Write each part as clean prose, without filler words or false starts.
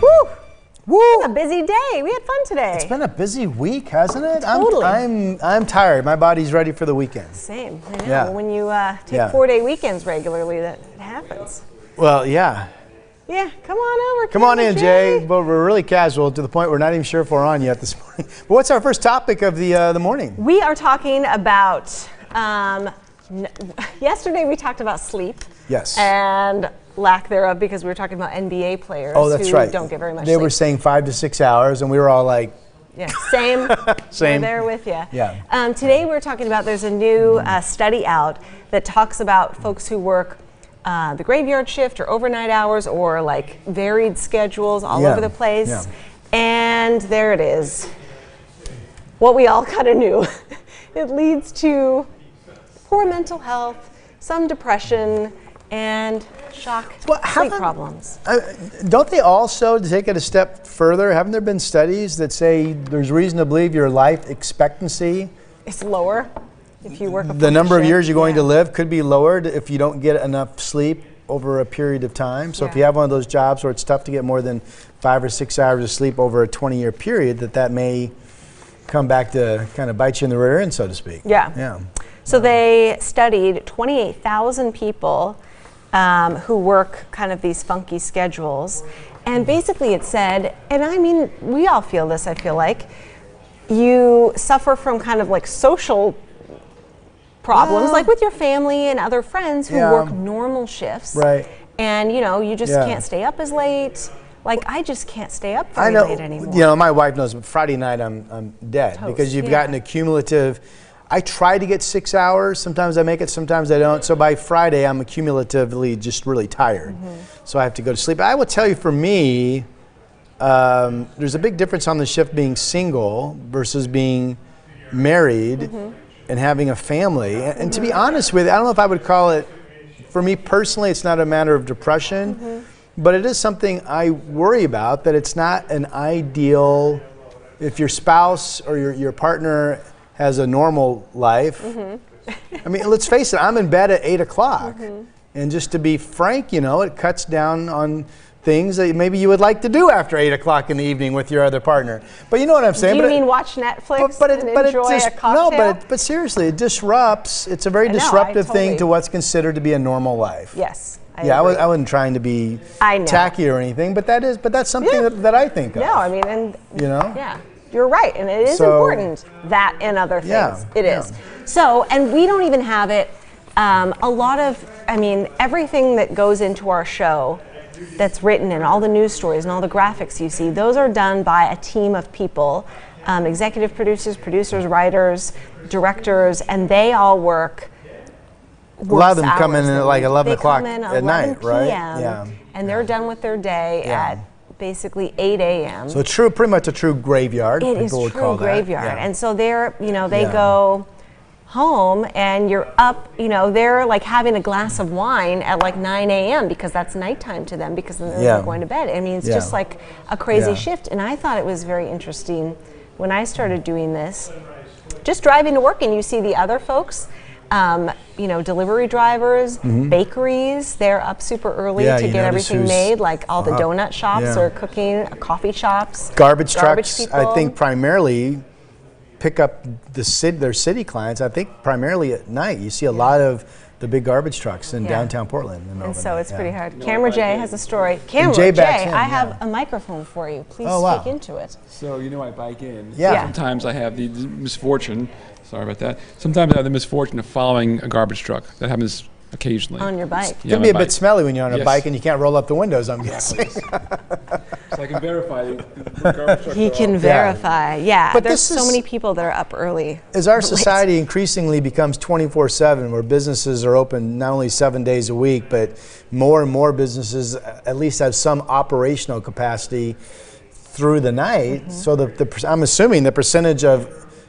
Woo! Woo! It's a busy day. We had fun today. It's been a busy week, hasn't it? Totally. I'm tired. My body's ready for the weekend. Same. I know. Yeah. When you take 4-day weekends regularly, that happens. Well, yeah. Yeah, come on over. Come on in, Jay. Well, we're really casual to the point we're not even sure if we're on yet this morning. But what's our first topic of the morning? We are talking about, yesterday we talked about sleep. Yes. And lack thereof, because we were talking about NBA players Oh, that's who right. don't get very much They sleep. were saying 5 to 6 hours, and we were all like, Yeah, same. Same. We're there with you. Yeah. Today we're talking about, there's a new study out that talks about folks who work the graveyard shift or overnight hours or like varied schedules all Yeah. over the place. Yeah. And there it is. What we all kind of knew. It leads to poor mental health, some depression, and sleep problems. Don't they also, to take it a step further, haven't there been studies that say there's reason to believe your life expectancy, It's lower if you work a the number of shift. years you're going Yeah. to live, could be lowered if you don't get enough sleep over a period of time? So if Yeah. you have one of those jobs where it's tough to get more than 5 or 6 hours of sleep over a 20-year period, that may come back to kind of bite you in the rear end, so to speak. Yeah. Yeah. So they studied 28,000 people who work kind of these funky schedules. And basically it said, and I mean, we all feel this, I feel like, you suffer from kind of like social problems, Well, like with your family and other friends who Yeah. work normal shifts. Right. And you just Yeah. can't stay up as late. Like, I just can't stay up I very know, late anymore. my wife knows, but Friday night I'm dead Toast, because you've yeah. gotten a cumulative. I try to get 6 hours. Sometimes I make it, sometimes I don't. So by Friday, I'm accumulatively just really tired. So I have to go to sleep. I will tell you, for me, there's a big difference on the shift being single versus being married and having a family. And to be honest with you, I don't know if I would call it, for me personally, it's not a matter of depression, but it is something I worry about, that it's not an ideal, if your spouse or your partner has a normal life. I mean, let's face it, I'm in bed at 8 o'clock. And just to be frank, it cuts down on things that maybe you would like to do after 8 o'clock in the evening with your other partner. But you know what I'm saying? Do you mean watch Netflix and enjoy a cocktail? No, but seriously, it disrupts. It's a very I know, disruptive I thing totally- to what's considered to be a normal life. Yes. I agree. wasn't trying to be I know. tacky or anything, but that's something Yeah. that I think of. No, I mean, and Yeah. you're right, and it is So- important, that and other things. Yeah, It yeah. is. So, and we don't even have it. A lot of, everything that goes into our show, that's written in all the news stories and all the graphics you see, those are done by a team of people, executive producers, writers, directors, and they all work. A lot of them come in hours. at like 11 They o'clock come in at night, 11 right? PM, Yeah. and they're done with their day Yeah. at basically 8 a.m. So pretty much a true graveyard. It is people would true call that. graveyard. Yeah. And so they're, they Yeah. go home and you're up, they're like having a glass of wine at like 9 a.m. because that's nighttime to them, because then Yeah. they're going to bed. I mean, it's Yeah. just like a crazy Yeah. shift. And I thought it was very interesting when I started doing this, just driving to work and you see the other folks, delivery drivers, bakeries, they're up super early Yeah, to you get notice everything who's made, like all the up. donut shops Yeah. are cooking, coffee shops. Garbage trucks, people. I think, primarily pick up their city clients. I think primarily at night. You see a lot of the big garbage trucks in Yeah. downtown Portland. And so it's pretty hard. No, Camera I Jay did. has a story. Camera Jay Jay, backs in, I have yeah. a microphone for you. Please Oh, wow. speak into it. So I bike in. Yeah. Yeah. Sometimes I have the misfortune. Sorry about that. Sometimes I have the misfortune of following a garbage truck. That happens occasionally. On your bike. It Yeah, can my be a bike. bit smelly when you're on a Yes. bike and you can't roll up the windows, I'm guessing. So I can verify the garbage truck. He can verify. Yeah. But There's this so is- many people that are up early. As our late. society increasingly becomes 24/7, where businesses are open not only 7 days a week, but more and more businesses at least have some operational capacity through the night. So I'm assuming the percentage of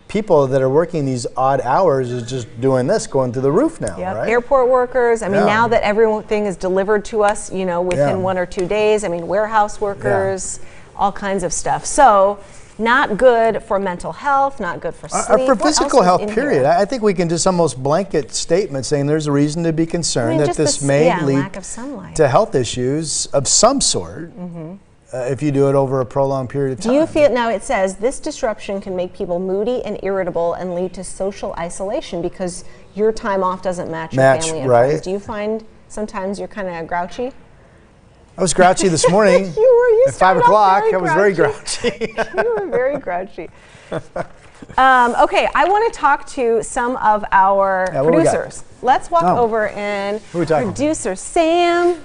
people that are working these odd hours is just doing this, going through the roof now, Yep. right? Airport workers. I mean, Yeah. now that everything is delivered to us, within Yeah. 1 or 2 days. I mean, warehouse workers, all kinds of stuff. So not good for mental health, not good for sleep. For What else physical is health, in period. here? I think we can just almost blanket statement saying there's a reason to be concerned that just this may lead lack of sunlight. to health issues of some sort if you do it over a prolonged period of time. Do you feel, now it says, this disruption can make people moody and irritable and lead to social isolation because your time off doesn't match your family and friends. right. Do you find sometimes you're kind of grouchy? I was grouchy this morning You at 5 started off o'clock. very I was very grouchy. You were very grouchy. Okay, I want to talk to some of our Yeah, what we got? producers. Let's walk Oh. over and Who are we talking to? producer Sam.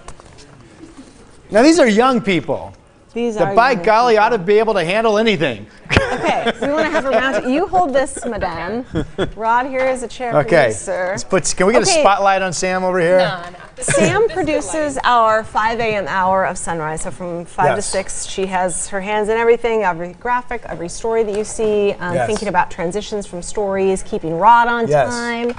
Now, these are young people These that, are by young golly, ought to people. be able to handle anything. Okay, so we want to have a round. You hold this, madame. Rod here is a chair Okay. producer. Can we get Okay. a spotlight on Sam over here? Sam produces our 5 a.m. hour of Sunrise. So from 5 to Yes. 6, she has her hands in everything, every graphic, every story that you see, Yes. thinking about transitions from stories, keeping Rod on Yes. time.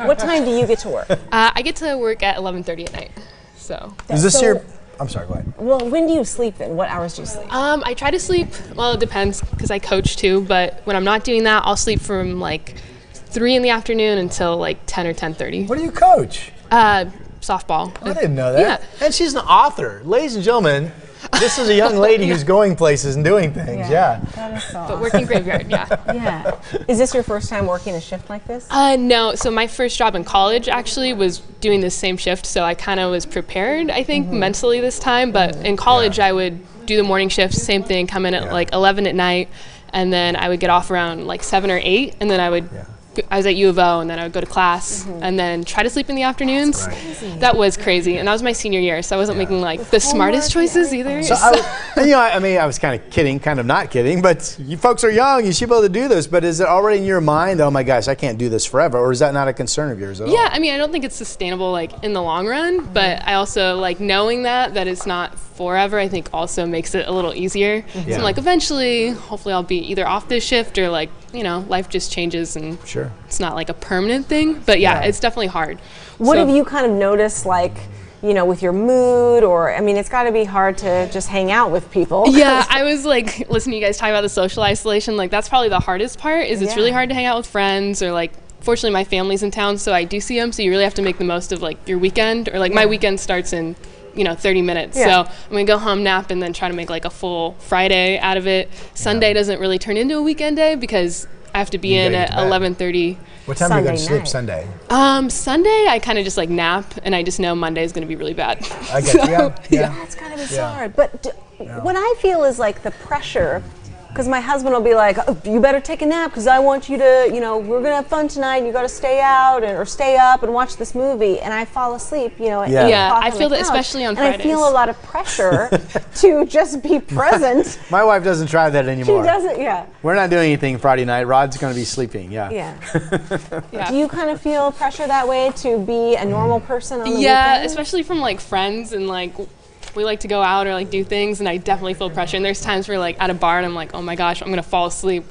What time do you get to work? I get to work at 11:30 at night. So Is this So- your... I'm sorry, go ahead. Well, when do you sleep then? What hours do you sleep? I try to sleep. Well, it depends because I coach too. But when I'm not doing that, I'll sleep from like 3 in the afternoon until like 10 or 10:30. What do you coach? Softball. I didn't know that. Yeah. And she's an author. Ladies and gentlemen, this is a young lady who's going places and doing things. Yeah. That is so But working graveyard, yeah. Yeah. Is this your first time working a shift like this? No, so my first job in college actually was doing this same shift, so I kind of was prepared, I think, mentally this time. But in college, I would do the morning shift, same thing, come in at like 11 at night, and then I would get off around like 7 or 8, and then I was at U of O, and then I would go to class, and then try to sleep in the afternoons. That was crazy, and that was my senior year, so I wasn't making like the smartest choices either. So I was kind of kidding, kind of not kidding, but you folks are young. You should be able to do this. But is it already in your mind, oh my gosh, I can't do this forever? Or is that not a concern of yours at all? Yeah, I mean, I don't think it's sustainable like in the long run, but I also like knowing that it's not forever, I think also makes it a little easier. So Yeah. I'm like, eventually, hopefully I'll be either off this shift or like, life just changes and Sure. it's not like a permanent thing. But yeah, it's definitely hard. What So- have you kind of noticed, like, with your mood, or, I mean, it's got to be hard to just hang out with people. Yeah, I was like listening to you guys talk about the social isolation. Like that's probably the hardest part. Is it's Yeah. really hard to hang out with friends or like. Fortunately, my family's in town, so I do see them. So you really have to make the most of like your weekend, or like my weekend starts in 30 minutes. Yeah. So I'm gonna go home, nap, and then try to make like a full Friday out of it. Sunday doesn't really turn into a weekend day because I have to be in gotta at get to bed. 11:30. What time do you go to Sunday sleep night. Sunday? Sunday I kind of just like nap, and I just know Monday is gonna be really bad. I get you. Yeah. That's got to be so hard. But what I feel is like the pressure, because my husband will be like, oh, you better take a nap because I want you to, we're going to have fun tonight. And you got to stay out or stay up and watch this movie. And I fall asleep, at 8 Yeah, o'clock I on feel the that couch. especially on And I feel a Fridays. lot of pressure to just be present. My wife doesn't try that She anymore. doesn't, yeah. We're not doing anything Friday night. Rod's going to be sleeping. Yeah. Yeah. Yeah. Do you kind of feel pressure that way to be a normal person on the Yeah, weekend? especially from like friends and like we like to go out or like do things, and I definitely feel pressure. And there's times where like at a bar and I'm like, oh my gosh, I'm gonna fall asleep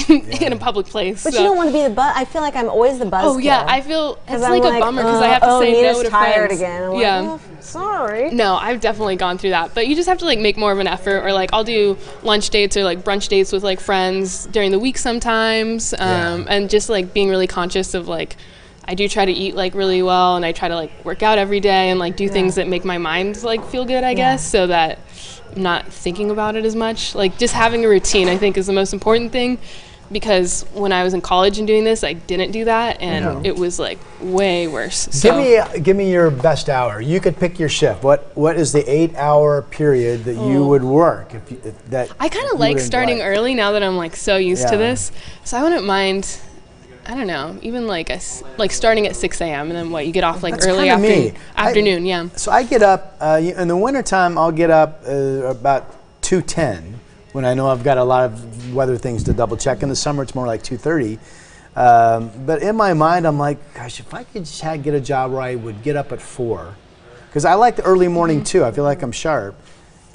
in a public place. But so. you don't want to be the buzz. I feel like I'm always the buzz. Oh yeah, I feel it's I'm like a bummer because I have to oh, say Nina's no to tired friends. again. I'm Yeah. like, oh, sorry. No, I've definitely gone through that. But you just have to like make more of an effort, or like I'll do lunch dates or like brunch dates with like friends during the week sometimes, and just like being really conscious of like I do try to eat like really well, and I try to like work out every day and like do things that make my mind like feel good, I guess, so that I'm not thinking about it as much. Like just having a routine, I think, is the most important thing. Because when I was in college and doing this, I didn't do that, and it was like way worse. So. Give me your best hour. You could pick your shift. What is the 8-hour period that you would work? If that I kind you of like would starting like? early now that I'm like so used to Yeah. this. So I wouldn't mind. I don't know, even like like starting at 6 a.m. and then what you get off like That's early kinda me. afternoon. Yeah. So I get up in the wintertime. I'll get up about 2:10 when I know I've got a lot of weather things to double check. In the summer, it's more like 2:30. But in my mind, I'm like, gosh, if I could just get a job where I would get up at 4, because I like the early morning too. I feel like I'm sharp.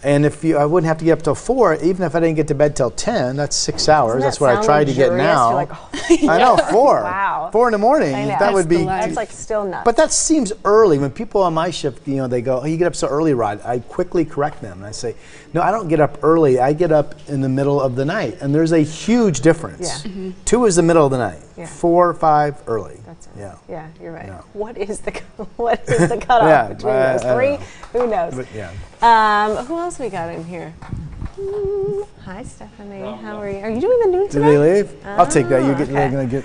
And I wouldn't have to get up till 4, even if I didn't get to bed till 10, that's 6 hours. Doesn't That's that what I sound try to get luxurious? now. You're like, oh, I know, 4. Wow. 4 in the morning. I know. That would be. That's like still nuts. But that seems early. When people on my shift, they go, "Oh, you get up so early, Rod." I quickly correct them and I say, "No, I don't get up early. I get up in the middle of the night." And there's a huge difference. Yeah. 2 is the middle of the night. Yeah. 4, 5 early. That's it. Yeah. Yeah, you're right. Yeah. What is the cutoff Yeah, between I those don't 3? know. Who knows? But yeah. Who else we got in here? Hi, Stephanie. How are you? Are you doing the nude Did today? they leave? I'll take that. You're okay. going to get.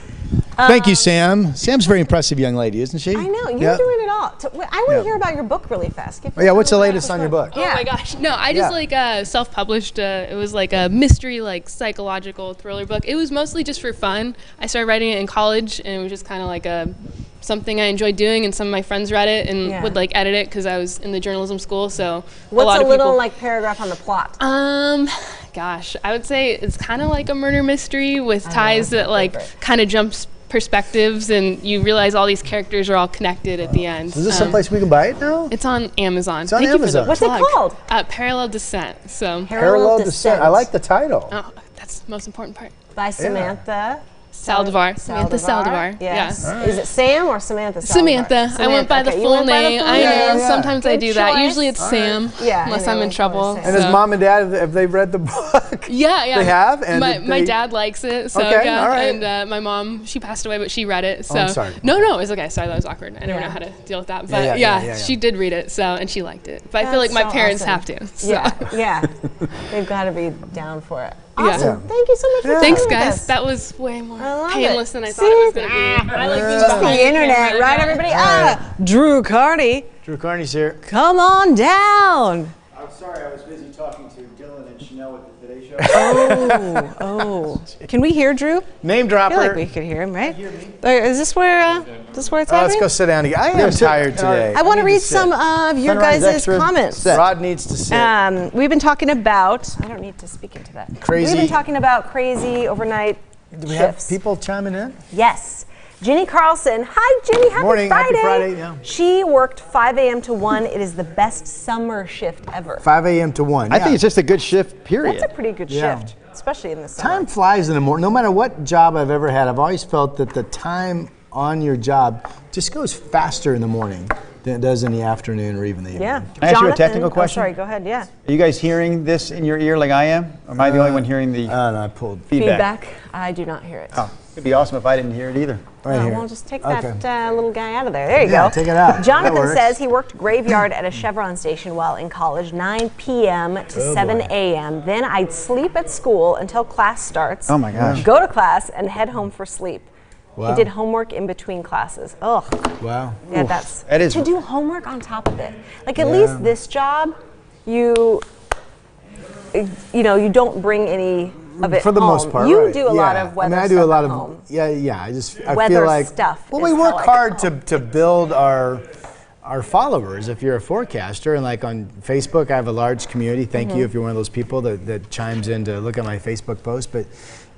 Thank you, Sam. Sam's a very impressive young lady, isn't she? I know. You're Yeah. doing it all. I want to hear about your book really fast. Oh, yeah. What's the latest on your book? Oh my gosh. No, I just self-published. It was like a mystery, like psychological thriller book. It was mostly just for fun. I started writing it in college, and it was just kind of like something I enjoyed doing. And some of my friends read it and would like edit it because I was in the journalism school. So What's a lot a of little people, like paragraph on the plot? Gosh, I would say it's kind of like a murder mystery with ties that like kind of jumps perspectives, and you realize all these characters are all connected at the end. Is this someplace we can buy it now? It's on Amazon. It's on Thank you for Amazon. the What's it plug. called? Parallel Descent. So Parallel Descent. I like the title. oh, that's the most important part. By Samantha Saldivar. Samantha Saldivar. Yes. Yeah. Is it Sam or Samantha Saldivar? Samantha. I went by the Okay, you full went by the name. full I name. know. Yeah. Sometimes I Good do that. choice. Usually it's Sam. Yeah, I Unless know, I'm in of trouble. course, And Sam. his mom and dad, have they read the book? Yeah, yeah. They have? And my dad likes it. So Okay, yeah. all right. And my mom, she passed away, but she read it. So I'm sorry. No, it's okay. Sorry, that was awkward. I never Yeah. know how to deal with that. But yeah. she did read it. So and she liked it. But I feel like That's my so parents awesome. have to. So. Yeah. They've got to be down for it. Yeah. Awesome. Thank you so much for Thanks, coming with guys. us. That was way more I love painless it. than I thought it was going to be. I like being behind the internet, camera. right, everybody? right. Drew Carney, Drew Carney's here. come on down. I'm sorry, I was busy talking to Dylan and Chanel at the Today Show. Oh. Can we hear Drew? Name I dropper. feel like we could hear him, right? Is this where it's Let's happening? go sit down again. I am tired today. I want to need read sit. some of your Sunrise guys' Extra comments. set. Rod needs to sit. We've been talking about. I don't need to speak into that. Crazy- We've been talking about crazy overnight Do we have shifts. people chiming in? Yes. Jenny Carlson. Hi, Jenny. Happy Morning. Friday. Happy Friday, yeah. She worked 5 a.m. to 1. It is the best summer shift ever. 5 a.m. to 1. I think it's just a good shift, period. That's a pretty good Yeah. shift, especially in the summer. Time flies in the morning. No matter what job I've ever had, I've always felt that the time on your job just goes faster in the morning than it does in the afternoon or even the evening. Yeah. Can I ask you a Jonathan- technical question? Oh, sorry, go ahead. Yeah. Are you guys hearing this in your ear like I am? Or am I the only one hearing the I don't know, I pulled feedback? I do not hear it. Oh, it'd be awesome if I didn't hear it either. right here. Well, just take Okay. that little guy out of there. There you Yeah, go. take it out. That Jonathan works. says he worked graveyard at a Chevron station while in college, 9 p.m. to Oh, 7 boy. a.m. Then I'd sleep at school until class starts. Oh my gosh. Go to class and head home for sleep. Wow. He did homework in between classes. Ugh. Wow. Yeah, that's that is- to do homework on top of it. Like at least this job, you don't bring any of it For the home. most part, You right. do a lot Yeah. of weather I mean, I do stuff a lot at of home. yeah. I Weather feel like stuff Well, is we work how I hard go. to build our followers. If you're a forecaster, and like on Facebook, I have a large community. Thank you if you're one of those people that chimes in to look at my Facebook post. But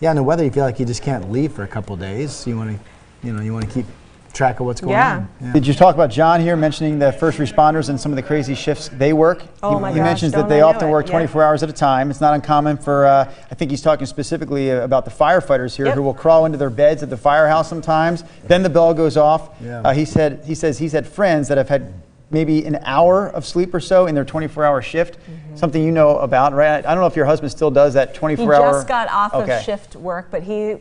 yeah, in the weather, you feel like you just can't leave for a couple days. You want to keep track of what's going on. Yeah. Did you talk about John here mentioning the first responders and some of the crazy shifts they work? Oh my he gosh, mentions don't that they I know often it, work yeah. 24 hours at a time. It's not uncommon for, I think he's talking specifically about the firefighters here Yep. who will crawl into their beds at the firehouse sometimes. Then the bell goes off. Yeah. He says he's had friends that have had maybe an hour of sleep or so in their 24-hour shift. Something you know about, right? I don't know if your husband still does that He 24-hour. just got off Okay. of shift work, but he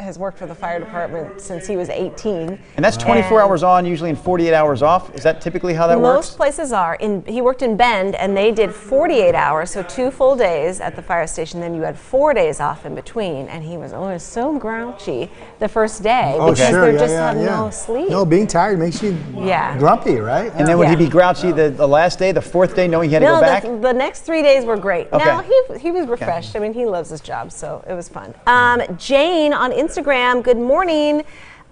has worked for the fire department since he was 18. And that's 24 And hours on, usually, and 48 hours off. Is that typically how that Most works? places are. He worked in Bend, and they did 48 hours, so 2 full days at the fire station. Then you had 4 days off in between, and he was always so grouchy the first day Oh, because sure. they Yeah, just yeah, had yeah. no sleep. No, being tired makes you Yeah. grumpy, right? And then would he Yeah. be grouchy the last day, the 4th day, knowing he had to go back? The next 3 days were great. Okay. No, he was refreshed. I mean, he loves his job, so it was fun. Jane on Instagram, good morning.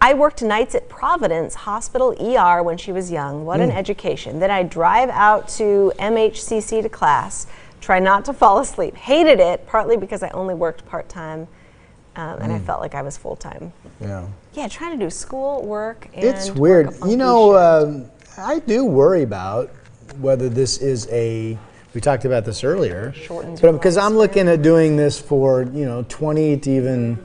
I worked nights at Providence Hospital ER when she was young. What an education. Then I'd drive out to MHCC to class, try not to fall asleep. Hated it, partly because I only worked part-time and I felt like I was full-time. Yeah. Yeah, trying to do school, work, and It's work weird. a funky shift. I do worry about whether this is a We talked about this earlier. Shortens But your because I'm looking at doing this for 20 to even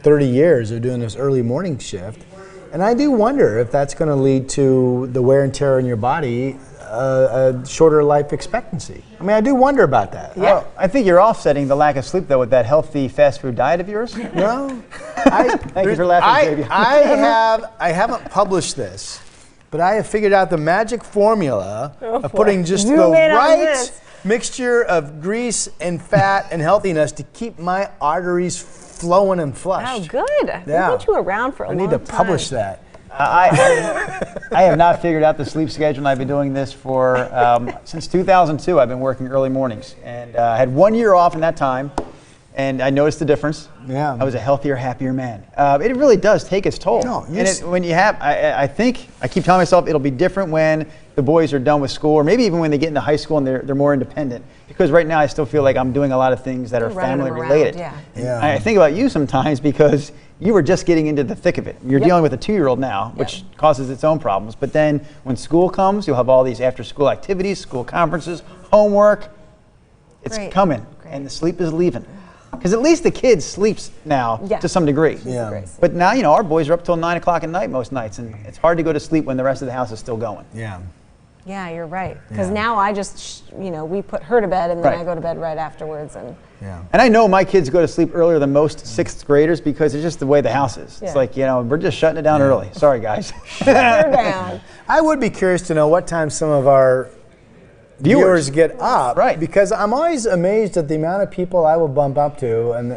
30 years of doing this early morning shift, and I do wonder if that's going to lead to the wear and tear in your body, a shorter life expectancy. I mean, I do wonder about that. Yeah. Well, I think you're offsetting the lack of sleep, though, with that healthy fast food diet of yours. No, Thank you for laughing, baby. I haven't published this, but I have figured out the magic formula of putting just the Zoom in on right this. mixture of grease and fat and healthiness to keep my arteries flowing and flushed. Oh, good. Yeah. We want you around for a I long need to time. publish that. I have not figured out the sleep schedule, and I've been doing this for since 2002. I've been working early mornings, and I had 1 year off in that time, and I noticed the difference. Yeah. I was a healthier, happier man. It really does take its toll. No, and when you have, I think, I keep telling myself it'll be different when the boys are done with school, or maybe even when they get into high school and they're more independent. Because right now I still feel like I'm doing a lot of things that are You're running family them around, related. yeah. Yeah. I think about you sometimes because you were just getting into the thick of it. You're dealing with a 2-year-old now, which causes its own problems. But then when school comes, you'll have all these after-school activities, school conferences, homework. It's Great. coming, and the sleep is leaving. Because at least the kid sleeps now Yeah. to some degree. Yeah. But now, our boys are up till 9 o'clock at night most nights, and it's hard to go to sleep when the rest of the house is still going. Yeah. Yeah, you're right. Because Yeah. now I just, we put her to bed and then Right. I go to bed right afterwards. And Yeah. And I know my kids go to sleep earlier than most 6th graders because it's just the way the house is. It's Yeah. like, we're just shutting it down early. Sorry, guys. we're down. I would be curious to know what time some of our viewers get up. Right. Because I'm always amazed at the amount of people I will bump up to, and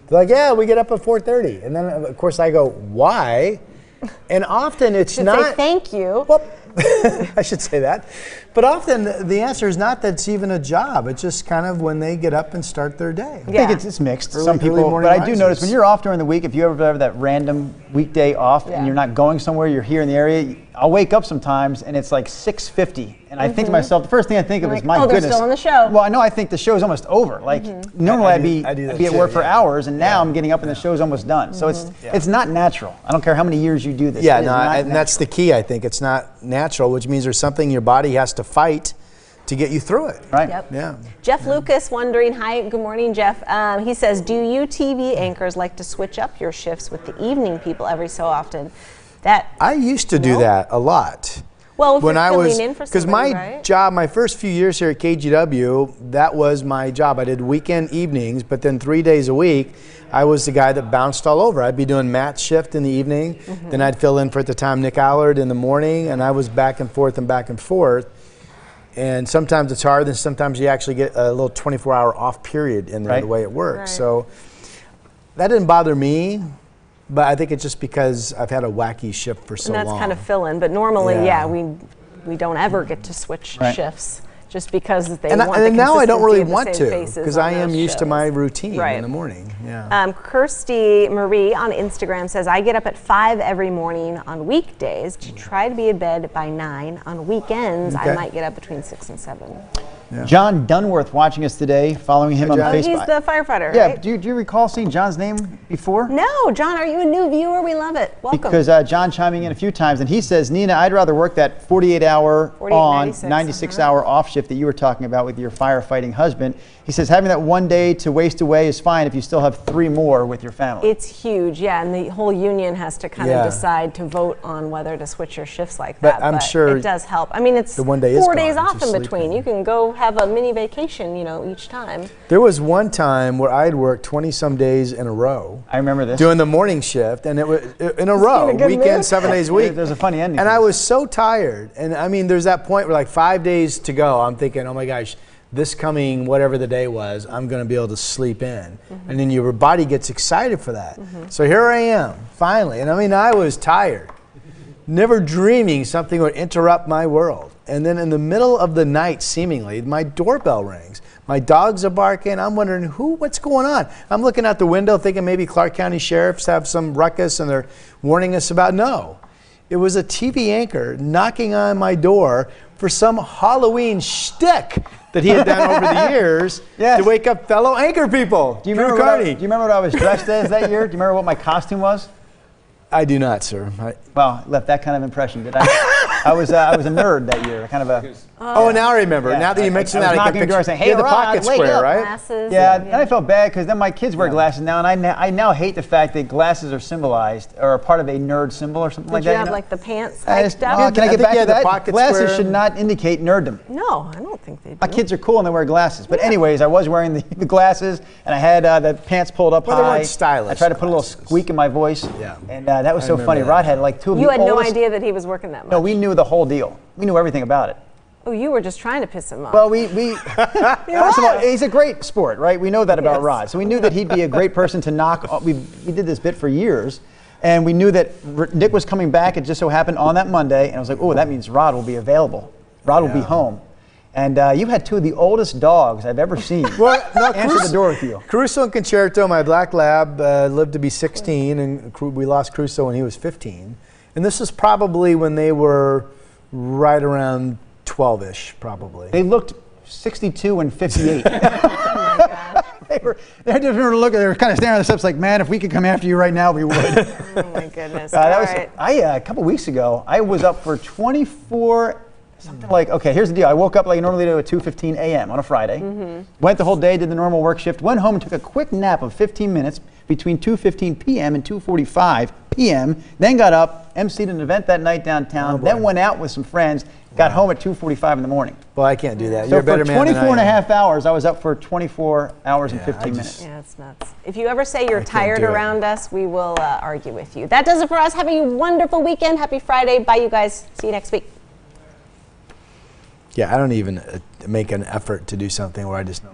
they're like, yeah, we get up at 4:30. And then, of course, I go, why? And often it's Should not. say thank you. Well, I should say that. But often the answer is not that it's even a job. It's just kind of when they get up and start their day. I Yeah. think it's mixed. Early- Some early people, morning but I do risers. notice when you're off during the week, if you ever have that random weekday off Yeah. and you're not going somewhere, you're here in the area, I'll wake up sometimes and it's like 6:50. And I think to myself, the first thing I think of is, Like, my oh, they're goodness. still on the show. Well, I know I think the show's almost over. Like normally I do I'd that be at too, work for yeah. hours, and now I'm getting up and the show's almost done. So it's not natural. I don't care how many years you do this. Yeah, It is no, not and that's the key, I think. It's not natural, which means there's something your body has to fight to get you through it. right. Yep. Yeah. Jeff Lucas wondering, hi, good morning, Jeff. He says, do you TV anchors like to switch up your shifts with the evening people every so often? I used to do No? that a lot. Well, if When you're I filling was, in for because somebody, my right? job, my first few years here at KGW, that was my job. I did weekend evenings, but then 3 days a week, I was the guy that bounced all over. I'd be doing Matt's shift in the evening, Mm-hmm. then I'd fill in for, at the time, Nick Allard in the morning, and I was back and forth and back and forth. And sometimes it's hard, and sometimes you actually get a little 24-hour off period in there, Right. the way it works. Right. So that didn't bother me, but I think it's just because I've had a wacky shift for so And that's long. kind of fill-in, but normally, Yeah. we don't ever get to switch Right. shifts just because they And, want and the now I don't really consistency of the want same to faces because on I am those used to my shows. routine Right. in the morning. Yeah. Kirsty Marie on Instagram says, I get up at 5 every morning on weekdays to try to be in bed by 9. On weekends, I Okay. might get up between 6 and 7. John Dunworth watching us today, following him on John. Oh, Facebook. he's the firefighter, Yeah, right? do you recall seeing John's name before? No, John, are you a new viewer? We love it. Welcome. Because John chiming in a few times, and he says, Nina, I'd rather work that 48-hour 48, on, 96, 96-hour off shift that you were talking about with your firefighting husband. He says having that one day to waste away is fine if you still have 3 more with your family. It's huge, yeah, and the whole union has to kind Yeah. of decide to vote on whether to switch your shifts like But that. I'm sure it does help. I mean, it's the one day is 4 days gone, off just in between. sleeping. You can go have a mini vacation, each time. There was one time where I'd worked 20-some days in a row I remember this. doing the morning shift, and it was in a row, in a good weekend, mood. 7 days a week. There's a funny ending. And to I this. was so tired. And I mean, there's that point where like 5 days to go, I'm thinking, oh my gosh, this coming, whatever the day was, I'm going to be able to sleep in. And then your body gets excited for that. So here I am, finally. And I mean, I was tired, never dreaming something would interrupt my world. And then in the middle of the night, seemingly, my doorbell rings. My dogs are barking. I'm wondering, what's going on? I'm looking out the window thinking maybe Clark County sheriffs have some ruckus and they're warning us about. No. It was a TV anchor knocking on my door for some Halloween shtick that he had done over the years Yes. to wake up fellow anchor people. Do you Drew remember Carney. do you remember what I was dressed as that year? Do you remember what my costume was? I do not, sir. Well, left that kind of impression, did I? I was a nerd that year, kind of a. Oh, now I remember. Yeah, now that you mentioned I was that, I knocking can the door picture. saying, "Hey, Yeah, the Rod, pocket wake square, up." right? Glasses. Yeah, then I felt bad because then my kids wear glasses now, and I now hate the fact that glasses are symbolized or are part of a nerd symbol or something Did like you that. have know? like the pants I just- hiked up? well, can I I get think back you to had the that? pocket Glasses square. should not indicate nerddom. No, I don't think they do. My kids are cool and they wear glasses. But anyways, I was wearing the glasses and I had the pants pulled up Well, they high. weren't stylish I tried to put a little glasses. squeak in my voice. Yeah. And that was so remember funny. that. Rod had like two of You the had no oldest- idea that he was working that much. No, we knew the whole deal. We knew everything about it. Oh, you were just trying to piss him off. Well, first of all, he's a great sport, right? We know that about Yes. Rod. So we knew that he'd be a great person to knock. We did this bit for years, and we knew that Nick was coming back. It just so happened on that Monday, and I was like, oh, that means Rod will be available. Rod will be Yeah. home. And you had two of the oldest dogs I've ever seen answer the door with you. Crusoe and Concerto, my black lab, lived to be 16, and we lost Crusoe when he was 15. And this is probably when they were right around 12-ish, probably. They looked 62 and 58. They were kind of staring at the steps like, man, if we could come after you right now, we would. Oh my goodness. That All was right. a couple weeks ago. I was up for 24. Something like, okay, here's the deal. I woke up like I normally do at 2:15 a.m. on a Friday. Went the whole day, did the normal work shift. Went home and took a quick nap of 15 minutes between 2:15 p.m. and 2:45 p.m. Then got up, emceed an event that night downtown. Then went out with some friends. Got home at 2:45 in the morning. Well, I can't do that. So You're a better for man than 24 and a I am. half hours, I was up for 24 hours and Yeah, 15 I minutes. just- Yeah, it's nuts. If you ever say you're can't tired do it. around us, we will argue with you. That does it for us. Have a wonderful weekend. Happy Friday. Bye, you guys. See you next week. Yeah, I don't even make an effort to do something where I just know